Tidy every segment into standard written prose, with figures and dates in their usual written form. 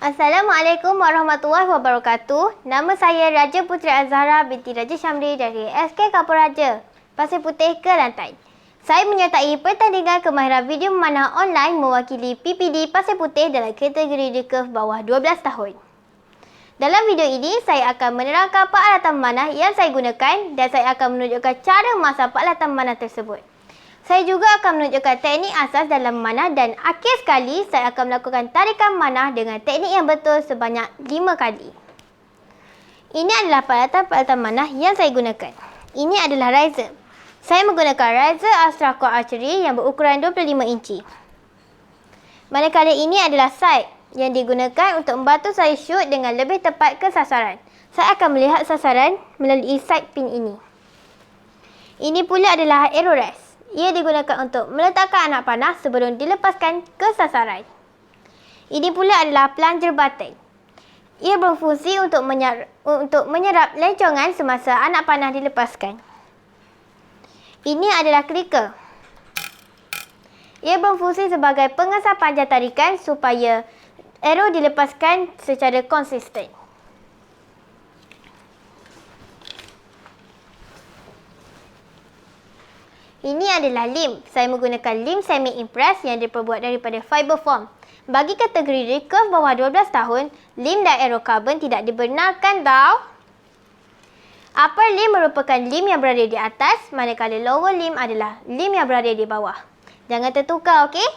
Assalamualaikum warahmatullahi wabarakatuh. Nama saya Raja Puteri Azhara binti Raja Syamri dari SK Kapur Raja, Pasir Putih, Kelantan. Saya menyertai pertandingan kemahiran video memanah online mewakili PPD Pasir Putih dalam kategori recurve bawah 12 tahun. Dalam video ini, saya akan menerangkan peralatan memanah yang saya gunakan dan saya akan menunjukkan cara memasang peralatan memanah tersebut. Saya juga akan menunjukkan teknik asas dalam memanah dan akhir sekali saya akan melakukan tarikan memanah dengan teknik yang betul sebanyak 5 kali. Ini adalah peralatan-peralatan memanah yang saya gunakan. Ini adalah riser. Saya menggunakan riser Astra Core Archery yang berukuran 25 inci. Manakala ini adalah sight yang digunakan untuk membantu saya shoot dengan lebih tepat ke sasaran. Saya akan melihat sasaran melalui sight pin ini. Ini pula adalah arrow rest. Ia digunakan untuk meletakkan anak panah sebelum dilepaskan ke sasaran. Ini pula adalah plunger button. Ia berfungsi untuk menyerap lencongan semasa anak panah dilepaskan. Ini adalah clicker. Ia berfungsi sebagai pengesah panjang tarikan supaya arrow dilepaskan secara konsisten. Ini adalah lim. Saya menggunakan lim semi-impress yang diperbuat daripada fiber foam. Bagi kategori recurve bawah 12 tahun, lim dan arrow carbon tidak dibenarkan tau. Upper lim merupakan lim yang berada di atas, manakala lower lim adalah lim yang berada di bawah. Jangan tertukar, okey?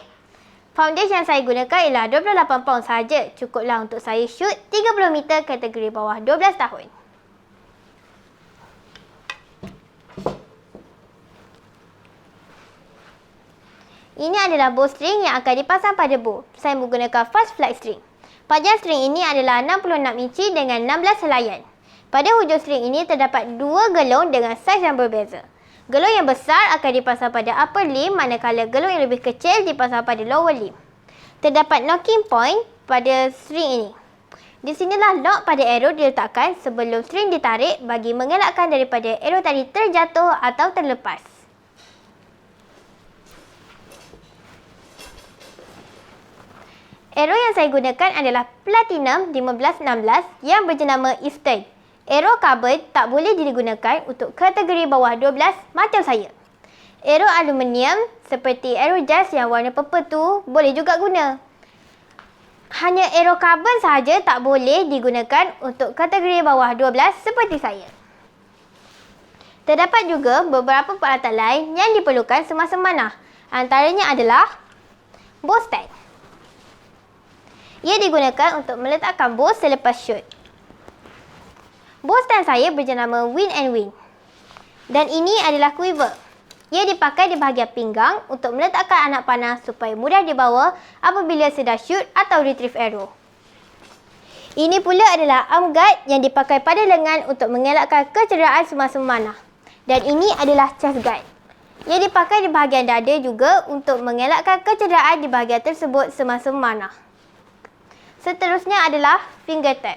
Foundation yang saya gunakan ialah 28 pound sahaja. Cukuplah untuk saya shoot 30 meter kategori bawah 12 tahun. Ini adalah bowstring yang akan dipasang pada bow. Saya menggunakan fast flight string. Panjang string ini adalah 66 inci dengan 16 helaian. Pada hujung string ini terdapat dua gelung dengan saiz yang berbeza. Gelung yang besar akan dipasang pada upper limb, manakala gelung yang lebih kecil dipasang pada lower limb. Terdapat knocking point pada string ini. Di sinilah lock pada arrow diletakkan sebelum string ditarik bagi mengelakkan daripada arrow tadi terjatuh atau terlepas. Arrow yang saya gunakan adalah Platinum 1516 yang berjenama Eastern. Arrow carbon tak boleh digunakan untuk kategori bawah 12 macam saya. Arrow aluminium seperti arrow jazz yang warna purple tu boleh juga guna. Hanya arrow carbon sahaja tak boleh digunakan untuk kategori bawah 12 seperti saya. Terdapat juga beberapa peralatan lain yang diperlukan semasa memanah. Antaranya adalah bow stand. Ia digunakan untuk meletakkan bow selepas shoot. Bow stand saya berjenama Win and Win. Dan ini adalah quiver. Ia dipakai di bahagian pinggang untuk meletakkan anak panah supaya mudah dibawa apabila sedang shoot atau retrieve arrow. Ini pula adalah arm guard yang dipakai pada lengan untuk mengelakkan kecederaan semasa memanah. Dan ini adalah chest guard. Ia dipakai di bahagian dada juga untuk mengelakkan kecederaan di bahagian tersebut semasa memanah. Seterusnya adalah finger tap.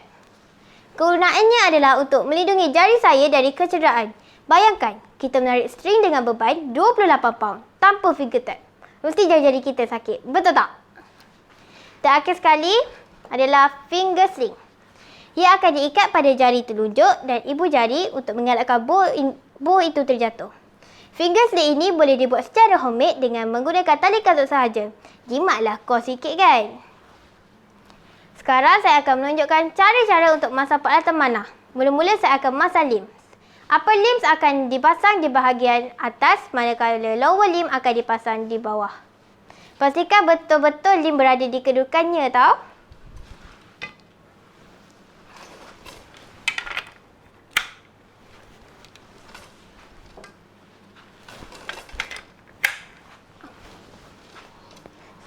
Kegunaannya adalah untuk melindungi jari saya dari kecederaan. Bayangkan, kita menarik string dengan beban 28 pound tanpa finger tap. Mesti jari-jari kita sakit, betul tak? Terakhir sekali adalah finger sling. Ia akan diikat pada jari telunjuk dan ibu jari untuk mengelakkan bow itu terjatuh. Finger sling ini boleh dibuat secara homemade dengan menggunakan tali kasut sahaja. Jimatlah kos sikit kan? Sekarang saya akan menunjukkan cara-cara untuk masang peralatan memanah. Mula-mula saya akan masang limbs. Upper limbs akan dipasang di bahagian atas, manakala lower limb akan dipasang di bawah. Pastikan betul-betul limb berada di kedudukannya tau.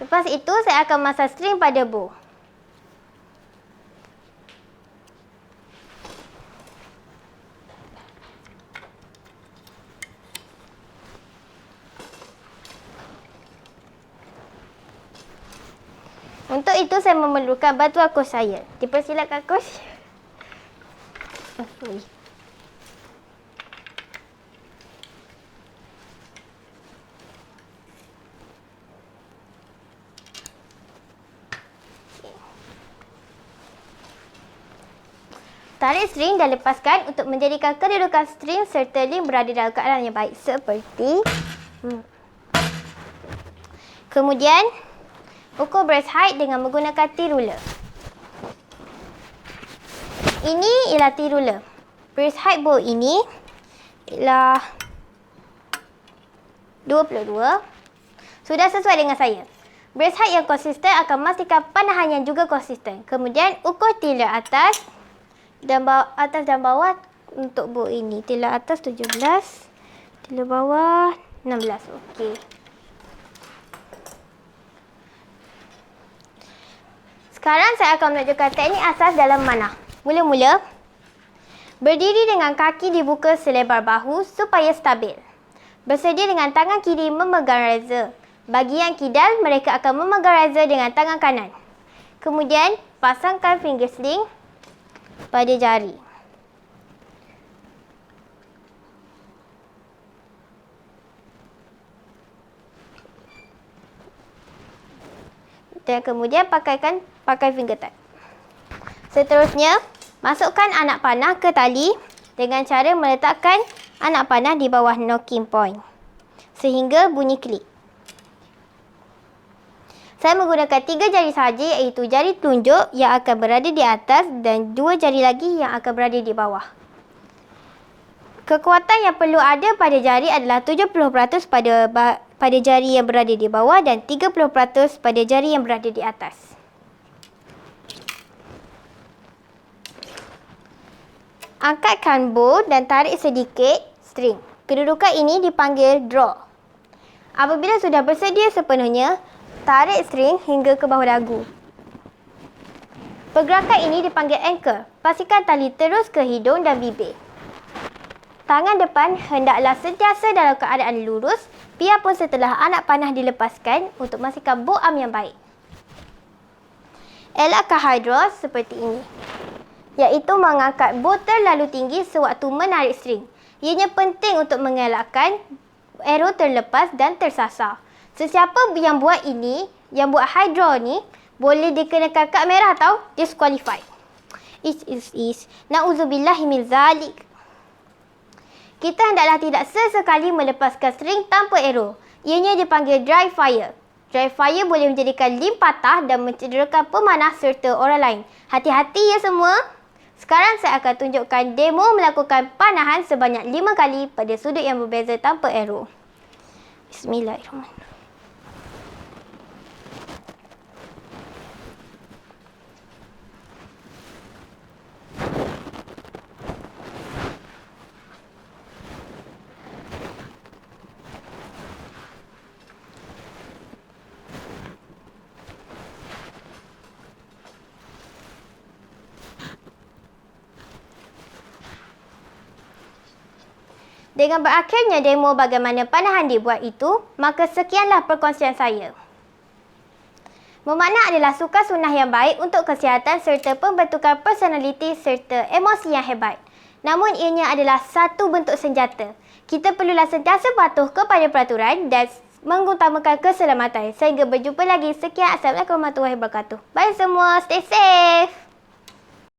Lepas itu saya akan masang string pada bow. Untuk itu saya memerlukan bantuan coach saya. Dipersilakan coach. Sorry. Tarik string dan lepaskan untuk menjadikan kedudukan string serta link berada dalam keadaan yang baik. Seperti Kemudian, ukur brace height dengan menggunakan T-ruler. Ini ialah T-ruler. Brace height bowl ini ialah 22. Sudah sesuai dengan saya. Brace height yang konsisten akan memastikan panahan yang juga konsisten. Kemudian, ukur tiller atas dan bawah untuk bowl ini. Tiller atas 17, tiller bawah 16. Okey. Sekarang saya akan menunjukkan teknik asas dalam manah. Mula-mula, berdiri dengan kaki dibuka selebar bahu supaya stabil. Bersedia dengan tangan kiri memegang reza. Bagi yang kidal, mereka akan memegang reza dengan tangan kanan. Kemudian, pasangkan finger sling pada jari. Dan kemudian pakai finger tap. Seterusnya, masukkan anak panah ke tali dengan cara meletakkan anak panah di bawah knocking point sehingga bunyi klik. Saya menggunakan 3 jari sahaja, iaitu jari telunjuk yang akan berada di atas dan 2 jari lagi yang akan berada di bawah. Kekuatan yang perlu ada pada jari adalah 70% pada jari yang berada di bawah dan 30% pada jari yang berada di atas. Angkatkan bowl dan tarik sedikit string. Kedudukan ini dipanggil draw. Apabila sudah bersedia sepenuhnya, tarik string hingga ke bawah dagu. Pergerakan ini dipanggil anchor. Pastikan tali terus ke hidung dan bibir. Tangan depan hendaklah sentiasa dalam keadaan lurus biarpun setelah anak panah dilepaskan untuk memastikan bow arm yang baik. Elakkan high draw seperti ini, iaitu mengangkat bow terlalu tinggi sewaktu menarik string. Ianya penting untuk mengelakkan arrow terlepas dan tersasar. Sesiapa yang buat high draw ni, boleh dikenakan kad merah atau disqualified. Na'udzubillahi min zalik. Kita hendaklah tidak sesekali melepaskan string tanpa arrow. Ianya dipanggil dry fire. Dry fire boleh menjadikan lim patah dan mencederakan pemanah serta orang lain. Hati-hati ya semua. Sekarang saya akan tunjukkan demo melakukan panahan sebanyak 5 kali pada sudut yang berbeza tanpa arrow. Bismillahirrahmanirrahim. Dengan berakhirnya demo bagaimana panahan dibuat itu, maka sekianlah perkongsian saya. Memanah adalah sukan sunnah yang baik untuk kesihatan serta pembentukan personaliti serta emosi yang hebat. Namun ianya adalah satu bentuk senjata. Kita perlulah sentiasa patuh kepada peraturan dan mengutamakan keselamatan. Sehingga berjumpa lagi. Sekian. Assalamualaikum warahmatullahi wabarakatuh. Bye semua. Stay safe.